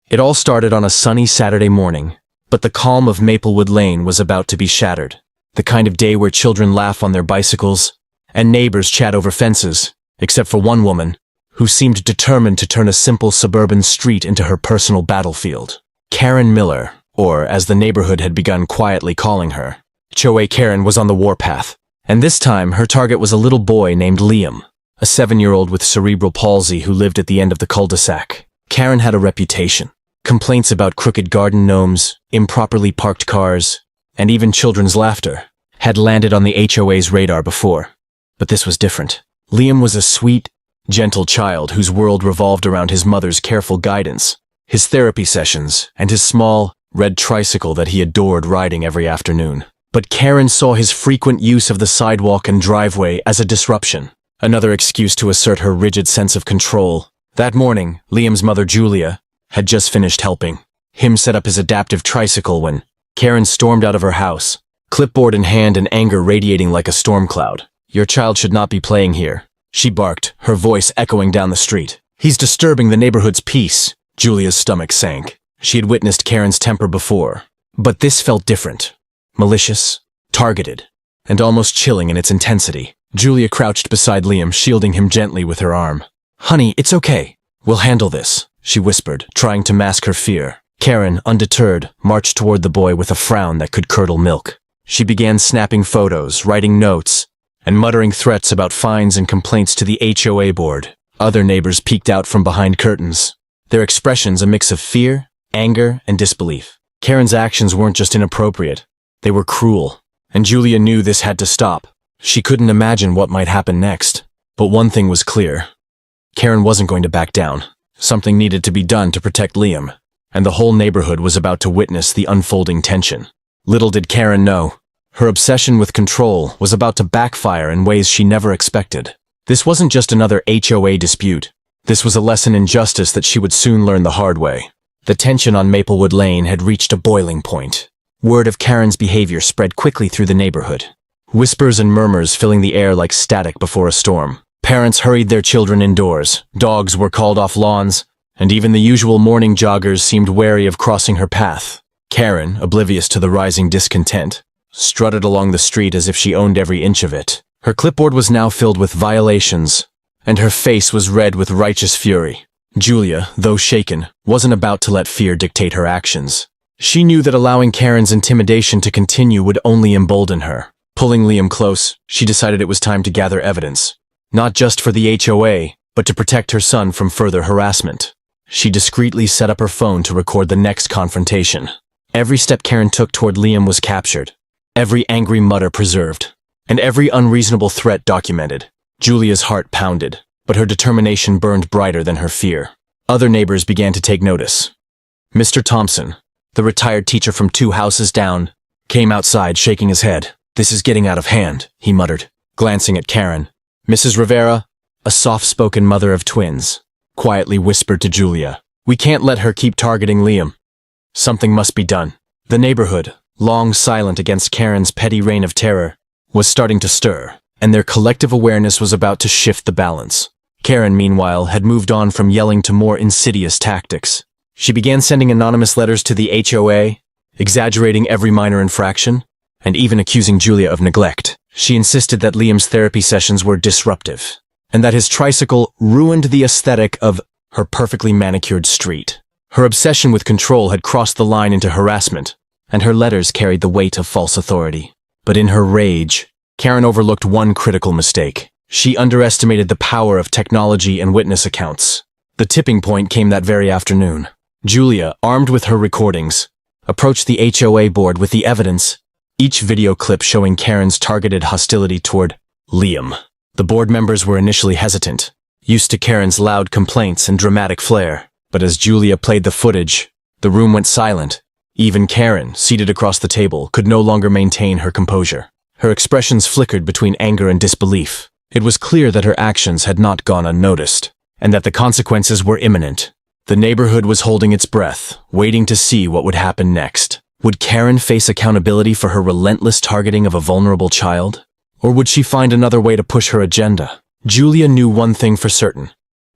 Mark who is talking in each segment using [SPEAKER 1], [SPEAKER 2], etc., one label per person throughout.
[SPEAKER 1] It all started on a sunny Saturday morning, but the calm of Maplewood Lane was about to be shattered. The kind of day where children laugh on their bicycles and neighbors chat over fences, except for one woman, who seemed determined to turn a simple suburban street into her personal battlefield. Karen Miller, or as the neighborhood had begun quietly calling her, HOA Karen, was on the warpath, and this time her target was a little boy named Liam, a 7-year-old with cerebral palsy who lived at the end of the cul-de-sac. Karen had a reputation. Complaints about crooked garden gnomes, improperly parked cars, and even children's laughter had landed on the HOA's radar before. But this was different. Liam was a sweet, gentle child whose world revolved around his mother's careful guidance, his therapy sessions, and his small, red tricycle that he adored riding every afternoon. But Karen saw his frequent use of the sidewalk and driveway as a disruption, another excuse to assert her rigid sense of control. That morning, Liam's mother, Julia, had just finished helping him set up his adaptive tricycle when Karen stormed out of her house, clipboard in hand and anger radiating like a storm cloud. "Your child should not be playing here," she barked, her voice echoing down the street. "He's disturbing the neighborhood's peace." Julia's stomach sank. She had witnessed Karen's temper before, but this felt different. Malicious, targeted, and almost chilling in its intensity. Julia crouched beside Liam, shielding him gently with her arm. "Honey, it's okay. We'll handle this," she whispered, trying to mask her fear. Karen, undeterred, marched toward the boy with a frown that could curdle milk. She began snapping photos, writing notes, and muttering threats about fines and complaints to the HOA board. Other neighbors peeked out from behind curtains, their expressions a mix of fear, anger, and disbelief. Karen's actions weren't just inappropriate, they were cruel, and Julia knew this had to stop. She couldn't imagine what might happen next. But one thing was clear. Karen wasn't going to back down. Something needed to be done to protect Liam, and the whole neighborhood was about to witness the unfolding tension. Little did Karen know, her obsession with control was about to backfire in ways she never expected. This wasn't just another HOA dispute. This was a lesson in justice that she would soon learn the hard way. The tension on Maplewood Lane had reached a boiling point. Word of Karen's behavior spread quickly through the neighborhood, whispers and murmurs filling the air like static before a storm. Parents hurried their children indoors, dogs were called off lawns, and even the usual morning joggers seemed wary of crossing her path. Karen, oblivious to the rising discontent, strutted along the street as if she owned every inch of it. Her clipboard was now filled with violations, and her face was red with righteous fury. Julia, though shaken, wasn't about to let fear dictate her actions. She knew that allowing Karen's intimidation to continue would only embolden her. Pulling Liam close, she decided it was time to gather evidence. Not just for the HOA, but to protect her son from further harassment. She discreetly set up her phone to record the next confrontation. Every step Karen took toward Liam was captured, every angry mutter preserved, and every unreasonable threat documented. Julia's heart pounded, but her determination burned brighter than her fear. Other neighbors began to take notice. Mr. Thompson, the retired teacher from 2 houses down, came outside shaking his head. "This is getting out of hand," he muttered, glancing at Karen. Mrs. Rivera, a soft-spoken mother of twins, quietly whispered to Julia, "We can't let her keep targeting Liam. Something must be done." The neighborhood, long silent against Karen's petty reign of terror, was starting to stir, and their collective awareness was about to shift the balance. Karen, meanwhile, had moved on from yelling to more insidious tactics. She began sending anonymous letters to the HOA, exaggerating every minor infraction, and even accusing Julia of neglect. She insisted that Liam's therapy sessions were disruptive, and that his tricycle ruined the aesthetic of her perfectly manicured street. Her obsession with control had crossed the line into harassment, and her letters carried the weight of false authority. But in her rage, Karen overlooked one critical mistake. She underestimated the power of technology and witness accounts. The tipping point came that very afternoon. Julia, armed with her recordings, approached the HOA board with the evidence, each video clip showing Karen's targeted hostility toward Liam. The board members were initially hesitant, used to Karen's loud complaints and dramatic flair. But as Julia played the footage, the room went silent. Even Karen, seated across the table, could no longer maintain her composure. Her expressions flickered between anger and disbelief. It was clear that her actions had not gone unnoticed, and that the consequences were imminent. The neighborhood was holding its breath, waiting to see what would happen next. Would Karen face accountability for her relentless targeting of a vulnerable child? Or would she find another way to push her agenda? Julia knew one thing for certain.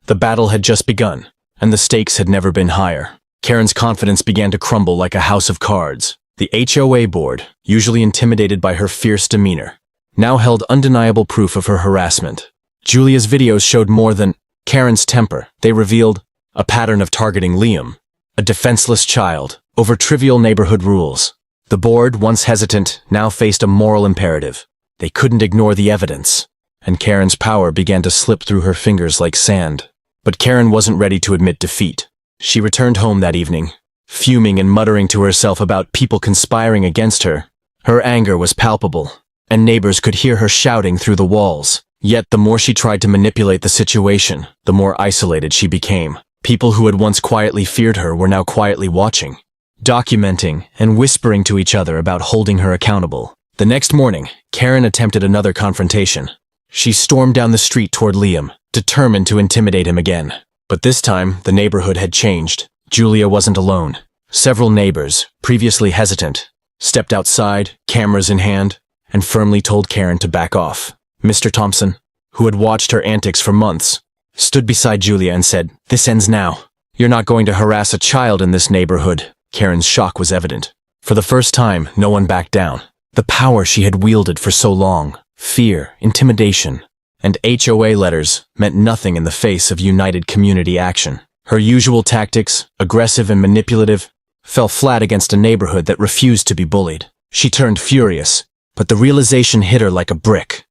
[SPEAKER 1] The battle had just begun, and the stakes had never been higher. Karen's confidence began to crumble like a house of cards. The HOA board, usually intimidated by her fierce demeanor, now held undeniable proof of her harassment. Julia's videos showed more than Karen's temper. They revealed a pattern of targeting Liam, a defenseless child, over trivial neighborhood rules. The board, once hesitant, now faced a moral imperative. They couldn't ignore the evidence, and Karen's power began to slip through her fingers like sand. But Karen wasn't ready to admit defeat. She returned home that evening, fuming and muttering to herself about people conspiring against her. Her anger was palpable, and neighbors could hear her shouting through the walls. Yet the more she tried to manipulate the situation, the more isolated she became. People who had once quietly feared her were now quietly watching, documenting, and whispering to each other about holding her accountable. The next morning, Karen attempted another confrontation. She stormed down the street toward Liam, determined to intimidate him again. But this time, the neighborhood had changed. Julia wasn't alone. Several neighbors, previously hesitant, stepped outside, cameras in hand, and firmly told Karen to back off. Mr. Thompson, who had watched her antics for months, stood beside Julia and said, "This ends now. You're not going to harass a child in this neighborhood." Karen's shock was evident. For the first time, no one backed down. The power she had wielded for so long, fear, intimidation, and HOA letters meant nothing in the face of united community action. Her usual tactics, aggressive and manipulative, fell flat against a neighborhood that refused to be bullied. She turned furious, but the realization hit her like a brick.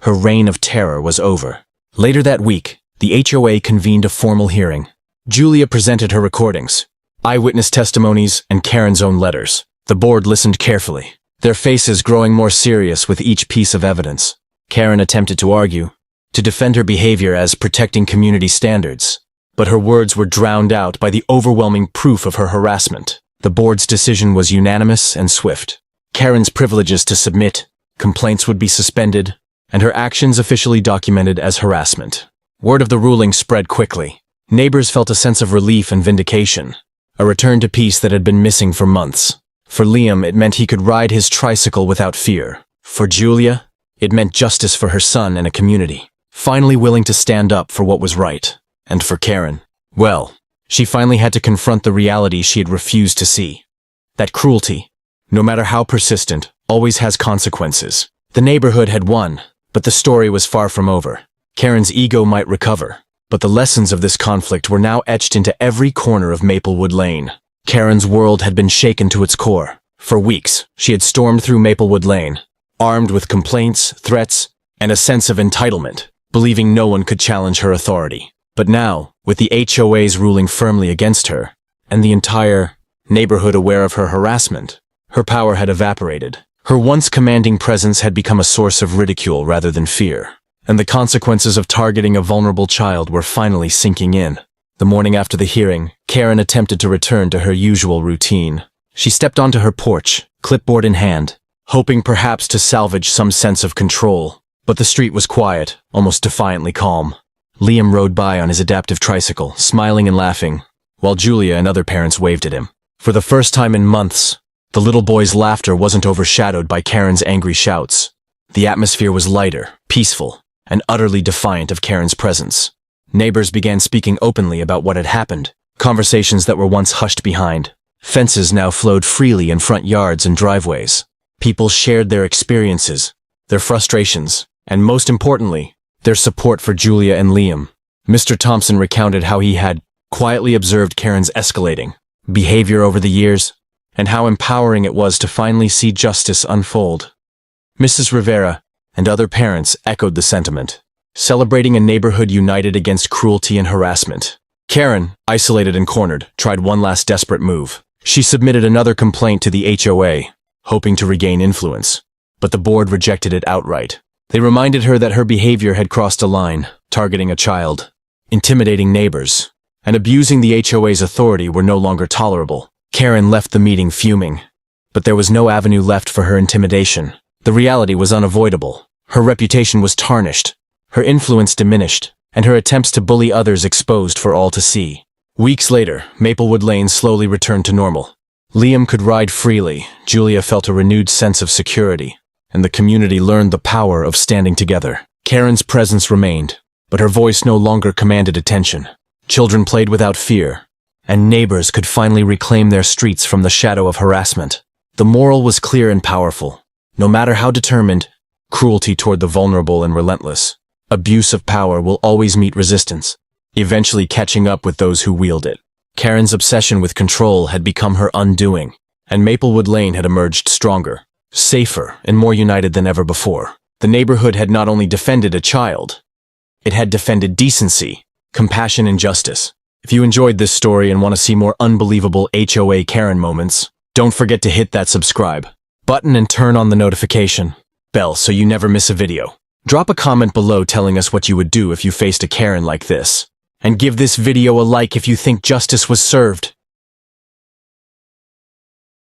[SPEAKER 1] Her reign of terror was over. Later that week, the HOA convened a formal hearing. Julia presented her recordings, eyewitness testimonies, and Karen's own letters. The board listened carefully, their faces growing more serious with each piece of evidence. Karen attempted to argue, to defend her behavior as protecting community standards, but her words were drowned out by the overwhelming proof of her harassment. The board's decision was unanimous and swift. Karen's privileges to submit, complaints would be suspended, and her actions officially documented as harassment. Word of the ruling spread quickly. Neighbors felt a sense of relief and vindication, a return to peace that had been missing for months. For Liam, it meant he could ride his tricycle without fear. For Julia, it meant justice for her son and a community, finally willing to stand up for what was right. And for Karen, well, she finally had to confront the reality she had refused to see. That cruelty, no matter how persistent, always has consequences. The neighborhood had won, but the story was far from over. Karen's ego might recover, but the lessons of this conflict were now etched into every corner of Maplewood Lane. Karen's world had been shaken to its core. For weeks, she had stormed through Maplewood Lane, armed with complaints, threats, and a sense of entitlement, believing no one could challenge her authority. But now, with the HOAs ruling firmly against her, and the entire neighborhood aware of her harassment, her power had evaporated. Her once commanding presence had become a source of ridicule rather than fear, and the consequences of targeting a vulnerable child were finally sinking in. The morning after the hearing, Karen attempted to return to her usual routine. She stepped onto her porch, clipboard in hand, hoping perhaps to salvage some sense of control. But the street was quiet, almost defiantly calm. Liam rode by on his adaptive tricycle, smiling and laughing, while Julia and other parents waved at him. For the first time in months, the little boy's laughter wasn't overshadowed by Karen's angry shouts. The atmosphere was lighter, peaceful, and utterly defiant of Karen's presence. Neighbors began speaking openly about what had happened, conversations that were once hushed behind. Fences now flowed freely in front yards and driveways. People shared their experiences, their frustrations, and most importantly, their support for Julia and Liam. Mr. Thompson recounted how he had quietly observed Karen's escalating behavior over the years, and how empowering it was to finally see justice unfold. Mrs. Rivera and other parents echoed the sentiment, celebrating a neighborhood united against cruelty and harassment. Karen, isolated and cornered, tried one last desperate move. She submitted another complaint to the HOA, hoping to regain influence, but the board rejected it outright. They reminded her that her behavior had crossed a line, targeting a child, intimidating neighbors, and abusing the HOA's authority were no longer tolerable. Karen left the meeting fuming, but there was no avenue left for her intimidation. The reality was unavoidable. Her reputation was tarnished, her influence diminished, and her attempts to bully others exposed for all to see. Weeks later, Maplewood Lane slowly returned to normal. Liam could ride freely, Julia felt a renewed sense of security, and the community learned the power of standing together. Karen's presence remained, but her voice no longer commanded attention. Children played without fear, and neighbors could finally reclaim their streets from the shadow of harassment. The moral was clear and powerful. No matter how determined, cruelty toward the vulnerable and relentless, abuse of power will always meet resistance, eventually catching up with those who wield it. Karen's obsession with control had become her undoing, and Maplewood Lane had emerged stronger, safer, and more united than ever before. The neighborhood had not only defended a child, it had defended decency, compassion, and justice. If you enjoyed this story and want to see more unbelievable HOA Karen moments, don't forget to hit that subscribe button and turn on the notification bell so you never miss a video. Drop a comment below telling us what you would do if you faced a Karen like this. And give this video a like if you think justice was served.